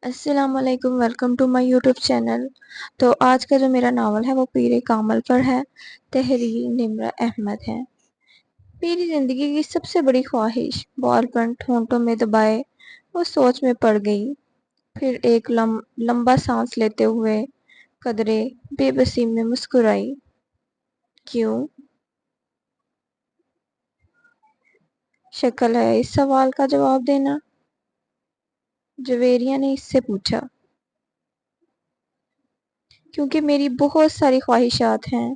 السلام علیکم، welcome to my YouTube channel. تو آج کا جو میرا ناول ہے وہ پیر کامل پر ہے، تحریر نمرہ احمد ہے۔ میری زندگی کی سب سے بڑی خواہش بال پن ہونٹوں میں دبائے وہ سوچ میں پڑ گئی، پھر ایک لمبا سانس لیتے ہوئے قدرے بے بسی میں مسکرائی۔ کیوں؟ شکل ہے اس سوال کا جواب دینا، جویریہ نے اس سے پوچھا۔ کیونکہ میری بہت ساری خواہشات ہیں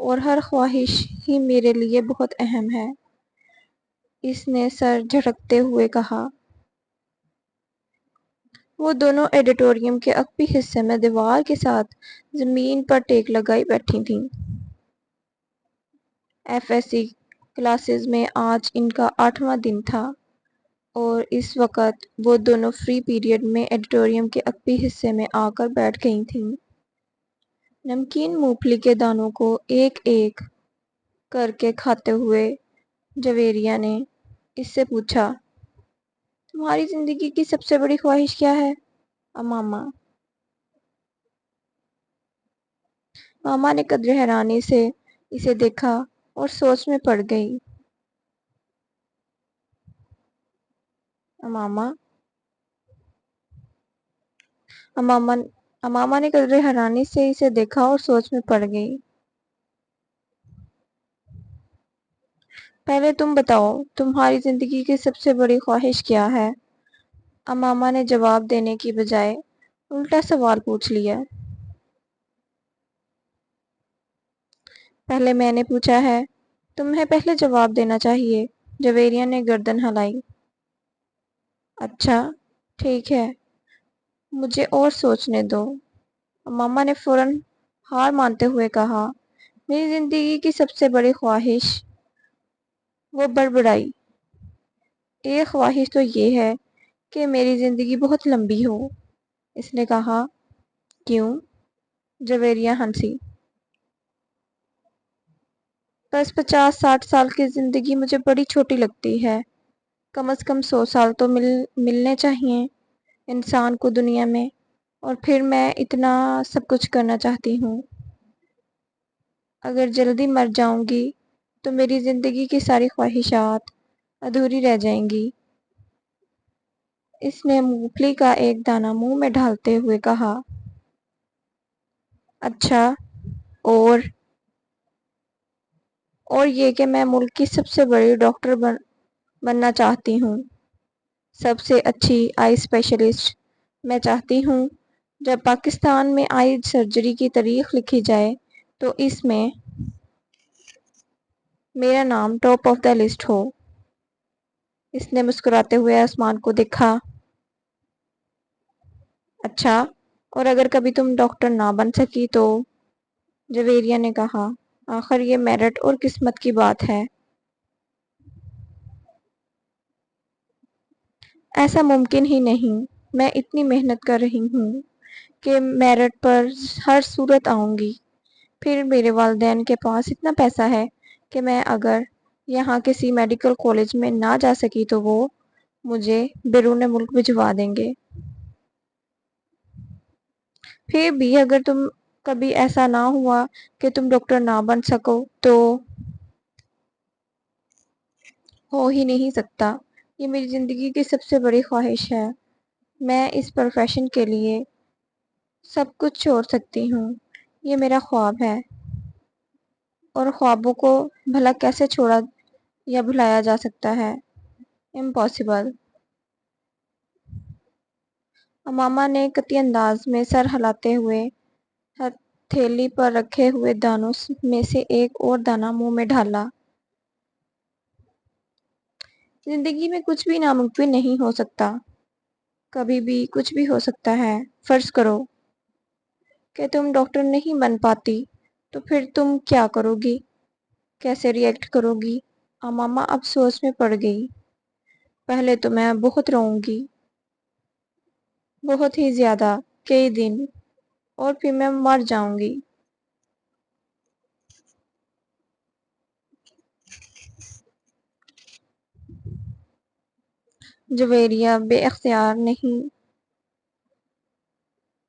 اور ہر خواہش ہی میرے لیے بہت اہم ہے، اس نے سر جھٹکتے ہوئے کہا۔ وہ دونوں ایڈیٹوریم کے عقبی حصے میں دیوار کے ساتھ زمین پر ٹیک لگائی بیٹھی تھیں۔ ایف ایس سی کلاسز میں آج ان کا 8واں دن تھا اور اس وقت وہ دونوں فری پیریڈ میں ایڈیٹوریم کے عقبی حصے میں آ کر بیٹھ گئی تھیں۔ نمکین مونگ پھلی کے دانوں کو ایک ایک کر کے کھاتے ہوئے جویریہ نے اس سے پوچھا، تمہاری زندگی کی سب سے بڑی خواہش کیا ہے ماما؟ ماما نے قدر حیرانی سے اسے دیکھا اور سوچ میں پڑ گئی۔ ماما نے قدر حیرانی سے اسے دیکھا اور سوچ میں پڑ گئی۔ پہلے تم بتاؤ، تمہاری زندگی کی سب سے بڑی خواہش کیا ہے؟ ماما نے جواب دینے کی بجائے الٹا سوال پوچھ لیا۔ پہلے میں نے پوچھا ہے، تمہیں پہلے جواب دینا چاہیے، جویریہ نے گردن ہلائی۔ اچھا، ٹھیک ہے، مجھے اور سوچنے دو، ماما نے فوراً ہار مانتے ہوئے کہا۔ میری زندگی کی سب سے بڑی خواہش، وہ بڑبڑائی، ایک خواہش تو یہ ہے کہ میری زندگی بہت لمبی ہو، اس نے کہا۔ کیوں؟ جویریہ ہنسی۔ بس 50-60 سال کی زندگی مجھے بڑی چھوٹی لگتی ہے، کم از کم 100 سال تو ملنے چاہیے انسان کو دنیا میں، اور پھر میں اتنا سب کچھ کرنا چاہتی ہوں۔ اگر جلدی مر جاؤں گی تو میری زندگی کی ساری خواہشات ادھوری رہ جائیں گی، اس نے مونگ پھلی کا ایک دانہ منہ میں ڈالتے ہوئے کہا۔ اچھا، اور یہ کہ میں ملک کی سب سے بڑی ڈاکٹر بننا چاہتی ہوں، سب سے اچھی آئی اسپیشلسٹ۔ میں چاہتی ہوں جب پاکستان میں آئی سرجری کی تاریخ لکھی جائے تو اس میں میرا نام ٹاپ آف دا لسٹ ہو۔ اس نے مسکراتے ہوئے آسمان کو دیکھا۔ اچھا، اور اگر کبھی تم ڈاکٹر نہ بن سکی تو؟ جویریہ نے کہا۔ آخر یہ میرٹ اور قسمت کی بات ہے۔ ایسا ممکن ہی نہیں، میں اتنی محنت کر رہی ہوں کہ میرٹ پر ہر صورت آؤں گی۔ پھر میرے والدین کے پاس اتنا پیسہ ہے کہ میں اگر یہاں کسی میڈیکل کالج میں نہ جا سکی تو وہ مجھے بیرون ملک بھجوا دیں گے۔ پھر بھی اگر تم کبھی ایسا نہ ہوا کہ تم ڈاکٹر نہ بن سکو تو؟ ہو ہی نہیں سکتا، یہ میری زندگی کی سب سے بڑی خواہش ہے۔ میں اس پروفیشن کے لیے سب کچھ چھوڑ سکتی ہوں، یہ میرا خواب ہے، اور خوابوں کو بھلا کیسے چھوڑا یا بھلایا جا سکتا ہے؟ امپاسبل۔ ماما نے قطعی انداز میں سر ہلاتے ہوئے ہتھیلی پر رکھے ہوئے دانوں میں سے ایک اور دانہ منہ میں ڈالا۔ زندگی میں کچھ بھی ناممکن نہیں ہو سکتا، کبھی بھی کچھ بھی ہو سکتا ہے۔ فرض کرو کہ تم ڈاکٹر نہیں بن پاتی تو پھر تم کیا کرو گی؟ کیسے ری ایکٹ کرو گی؟ ماما اب سوچ میں پڑ گئی۔ پہلے تو میں بہت روؤں گی، بہت ہی زیادہ، کئی دن، اور پھر میں مر جاؤں گی۔ جویریہ بے اختیار نہیں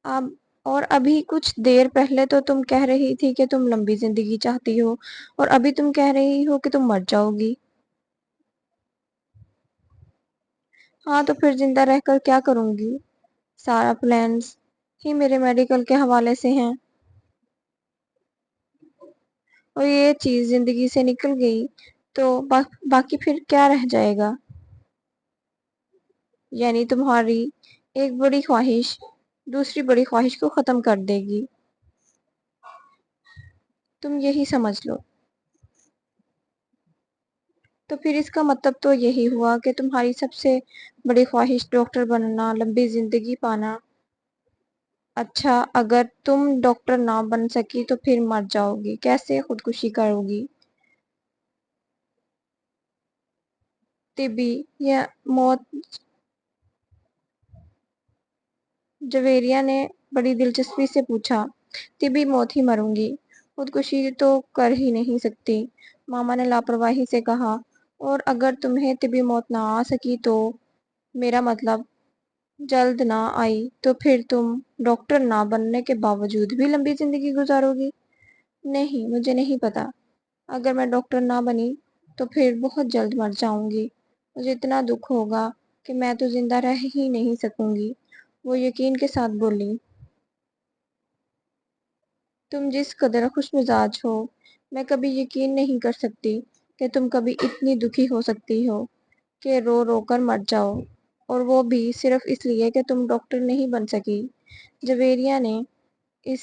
اب اور ابھی کچھ دیر پہلے تو تم کہہ رہی تھی کہ تم لمبی زندگی چاہتی ہو، اور ابھی تم کہہ رہی ہو کہ تم مر جاؤ گی۔ ہاں تو پھر زندہ رہ کر کیا کروں گی؟ سارا پلانز ہی میرے میڈیکل کے حوالے سے ہیں، اور یہ چیز زندگی سے نکل گئی تو باقی پھر کیا رہ جائے گا؟ یعنی تمہاری ایک بڑی خواہش دوسری بڑی خواہش کو ختم کر دے گی، تم یہی سمجھ لو۔ تو پھر اس کا مطلب تو یہی ہوا کہ تمہاری سب سے بڑی خواہش ڈاکٹر بننا، لمبی زندگی پانا۔ اچھا، اگر تم ڈاکٹر نہ بن سکی تو پھر مر جاؤ گی، کیسے خودکشی کرو گی؟ طبی یا موت؟ جویریہ نے بڑی دلچسپی سے پوچھا۔ طبی موت ہی مروں گی، خودکشی تو کر ہی نہیں سکتی، ماما نے لاپرواہی سے کہا۔ اور اگر تمہیں طبی موت نہ آ سکی تو؟ میرا مطلب جلد نہ آئی تو پھر تم ڈاکٹر نہ بننے کے باوجود بھی لمبی زندگی گزارو گی؟ نہیں، مجھے نہیں پتا۔ اگر میں ڈاکٹر نہ بنی تو پھر بہت جلد مر جاؤں گی، مجھے اتنا دکھ ہوگا کہ میں تو زندہ رہ ہی نہیں سکوں گی، وہ یقین کے ساتھ بولی۔ تم جس قدر خوش مزاج ہو، میں کبھی یقین نہیں کر سکتی کہ تم کبھی اتنی دکھی ہو سکتی ہو کہ رو رو کر مر جاؤ، اور وہ بھی صرف اس لیے کہ تم ڈاکٹر نہیں بن سکی۔ جویریہ نے اس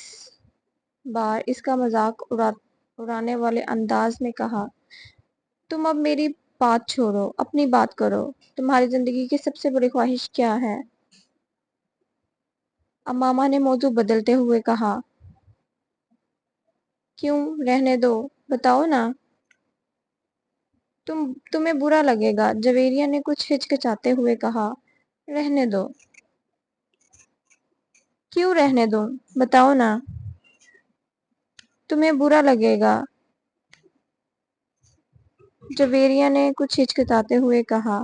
بار اس کا مذاق اڑانے والے انداز میں کہا۔ تم اب میری بات چھوڑو، اپنی بات کرو، تمہاری زندگی کی سب سے بڑی خواہش کیا ہے؟ امامہ نے موضوع بدلتے ہوئے کہا۔ کیوں؟ رہنے دو، بتاؤ نا۔ تمہیں برا لگے گا، جویریہ نے کچھ ہچکچاتے ہوئے کہا۔ رہنے دو۔ کیوں رہنے دوں؟ بتاؤ نا۔ تمہیں برا لگے گا، جویریہ نے کچھ ہچکچاتے ہوئے کہا۔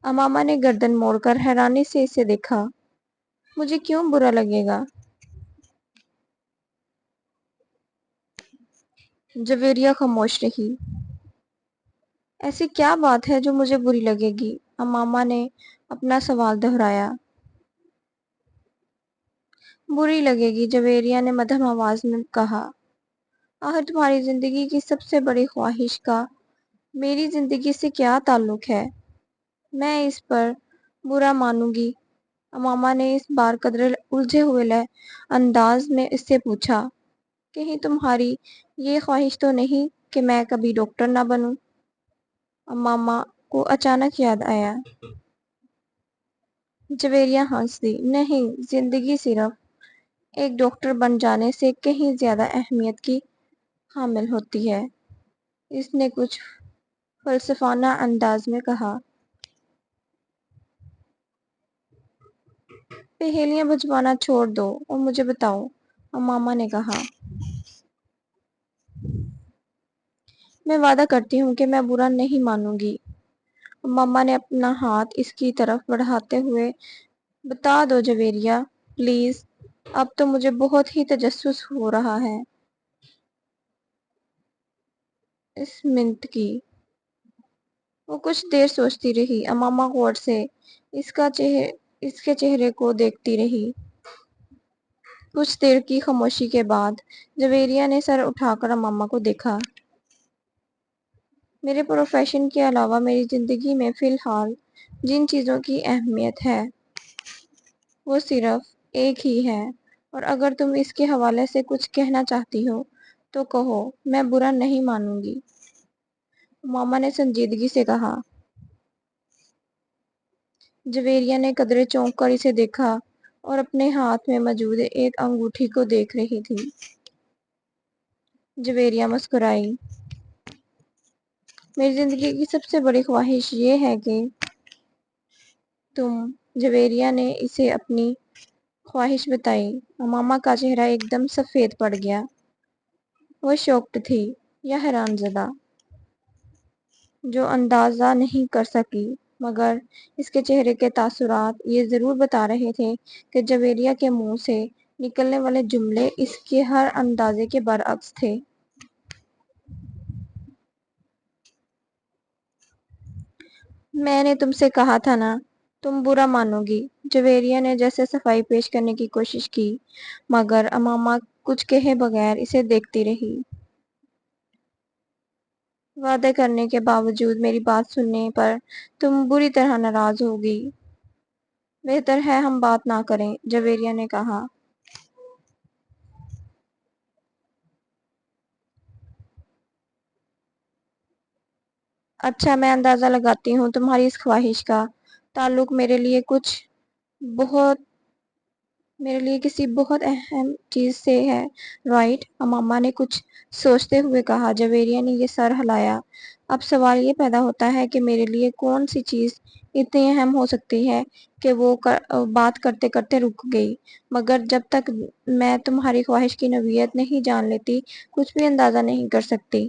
امامہ نے گردن موڑ کر حیرانی سے اسے دیکھا۔ مجھے کیوں برا لگے گا؟ جویریہ خاموش رہی۔ ایسی کیا بات ہے جو مجھے بری لگے گی؟ امامہ نے اپنا سوال دہرایا۔ بری لگے گی، جویریہ نے مدھم آواز میں کہا۔ آخر تمہاری زندگی کی سب سے بڑی خواہش کا میری زندگی سے کیا تعلق ہے؟ میں اس پر برا مانوں گی؟ امامہ نے اس بار قدرے الجھے ہوئے انداز میں اس سے پوچھا۔ کہیں تمہاری یہ خواہش تو نہیں کہ میں کبھی ڈاکٹر نہ بنوں؟ امامہ کو اچانک یاد آیا۔ جویریہ ہنس دی۔ نہیں، زندگی صرف ایک ڈاکٹر بن جانے سے کہیں زیادہ اہمیت کی حامل ہوتی ہے، اس نے کچھ فلسفانہ انداز میں کہا۔ پہیلیاں بجھوانا چھوڑ دو اور مجھے بتاؤ، امامہ نے کہا۔ میں وعدہ کرتی ہوں کہ میں برا نہیں مانوں گی، امامہ نے اپنا ہاتھ اس کی طرف بڑھاتے ہوئے۔ بتا دو جویریہ، پلیز، اب تو مجھے بہت ہی تجسس ہو رہا ہے اس منت کی۔ وہ کچھ دیر سوچتی رہی، امامہ غور سے اس کے چہرے کو دیکھتی رہی۔ کچھ دیر کی خاموشی کے بعد جویریہ نے سر اٹھا کر امامہ کو دیکھا۔ میرے پروفیشن کے علاوہ میری زندگی میں فی الحال جن چیزوں کی اہمیت ہے وہ صرف ایک ہی ہے، اور اگر تم اس کے حوالے سے کچھ کہنا چاہتی ہو تو کہو، میں برا نہیں مانوں گی، امامہ نے سنجیدگی سے کہا۔ جویریہ نے قدرے چونک کر اسے دیکھا اور اپنے ہاتھ میں موجود ایک انگوٹھی کو دیکھ رہی تھی۔ جویریہ مسکرائی۔ میری زندگی کی سب سے بڑی خواہش یہ ہے کہ تم۔ جویریہ نے اسے اپنی خواہش بتائی۔ امامہ کا چہرہ ایک دم سفید پڑ گیا۔ وہ شاکڈ تھی یا حیران زدہ، جو اندازہ نہیں کر سکی۔ مگر اس کے چہرے کے تاثرات یہ ضرور بتا رہے تھے کہ جویریہ کے منہ سے نکلنے والے جملے اس کے ہر اندازے کے برعکس تھے۔ میں نے تم سے کہا تھا نا، تم برا مانو گی۔ جویریہ نے جیسے صفائی پیش کرنے کی کوشش کی، مگر امامہ کچھ کہے بغیر اسے دیکھتی رہی۔ وعدے کرنے کے باوجود میری بات سننے پر تم بری طرح ناراض ہوگی۔ بہتر ہے ہم بات نہ کریں، جویریہ نے کہا۔ اچھا، میں اندازہ لگاتی ہوں تمہاری اس خواہش کا تعلق میرے لیے کسی بہت اہم چیز سے ہے، رائٹ؟ امامہ نے کچھ سوچتے ہوئے کہا۔ جویریہ نے یہ سر ہلایا۔ اب سوال یہ پیدا ہوتا ہے کہ میرے لیے کون سی چیز اتنی اہم ہو سکتی ہے کہ وہ بات کرتے کرتے رک گئی۔ مگر جب تک میں تمہاری خواہش کی نوعیت نہیں جان لیتی، کچھ بھی اندازہ نہیں کر سکتی۔